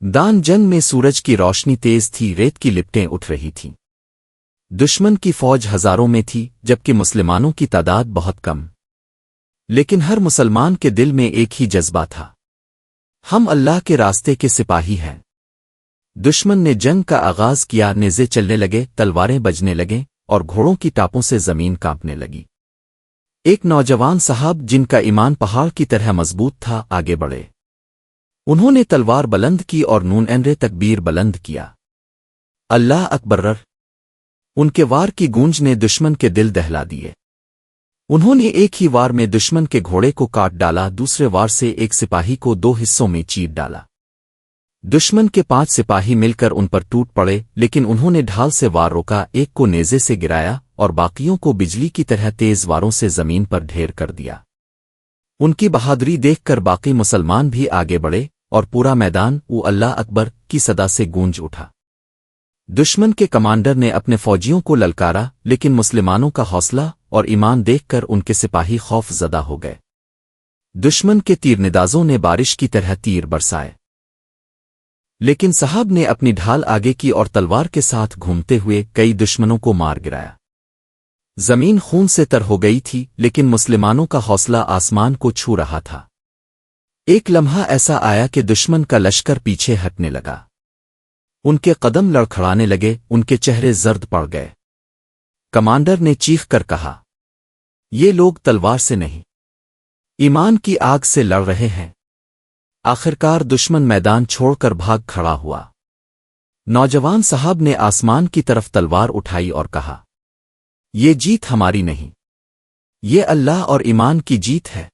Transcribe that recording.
دان جنگ میں سورج کی روشنی تیز تھی، ریت کی لپٹیں اٹھ رہی تھیں۔ دشمن کی فوج ہزاروں میں تھی جبکہ مسلمانوں کی تعداد بہت کم، لیکن ہر مسلمان کے دل میں ایک ہی جذبہ تھا، ہم اللہ کے راستے کے سپاہی ہیں۔ دشمن نے جنگ کا آغاز کیا، نیزے چلنے لگے، تلواریں بجنے لگیں اور گھوڑوں کی ٹاپوں سے زمین کانپنے لگی۔ ایک نوجوان صاحب جن کا ایمان پہاڑ کی طرح مضبوط تھا آگے بڑھے، انہوں نے تلوار بلند کی اور نون انرے تکبیر بلند کیا، اللہ اکبر۔ ان کے وار کی گونج نے دشمن کے دل دہلا دیے۔ انہوں نے ایک ہی وار میں دشمن کے گھوڑے کو کاٹ ڈالا، دوسرے وار سے ایک سپاہی کو 2 حصوں میں چیر ڈالا۔ دشمن کے 5 سپاہی مل کر ان پر ٹوٹ پڑے، لیکن انہوں نے ڈھال سے وار روکا، ایک کو نیزے سے گرایا اور باقیوں کو بجلی کی طرح تیز واروں سے زمین پر ڈھیر کر دیا۔ ان کی بہادری دیکھ کر باقی مسلمان بھی آگے بڑھے اور پورا میدان او اللہ اکبر کی صدا سے گونج اٹھا۔ دشمن کے کمانڈر نے اپنے فوجیوں کو للکارا، لیکن مسلمانوں کا حوصلہ اور ایمان دیکھ کر ان کے سپاہی خوف زدہ ہو گئے۔ دشمن کے تیرندازوں نے بارش کی طرح تیر برسائے، لیکن صاحب نے اپنی ڈھال آگے کی اور تلوار کے ساتھ گھومتے ہوئے کئی دشمنوں کو مار گرایا۔ زمین خون سے تر ہو گئی تھی، لیکن مسلمانوں کا حوصلہ آسمان کو چھو رہا تھا۔ ایک لمحہ ایسا آیا کہ دشمن کا لشکر پیچھے ہٹنے لگا، ان کے قدم لڑکھڑانے لگے، ان کے چہرے زرد پڑ گئے۔ کمانڈر نے چیخ کر کہا، یہ لوگ تلوار سے نہیں، ایمان کی آگ سے لڑ رہے ہیں۔ آخرکار دشمن میدان چھوڑ کر بھاگ کھڑا ہوا۔ نوجوان صاحب نے آسمان کی طرف تلوار اٹھائی اور کہا، یہ جیت ہماری نہیں، یہ اللہ اور ایمان کی جیت ہے۔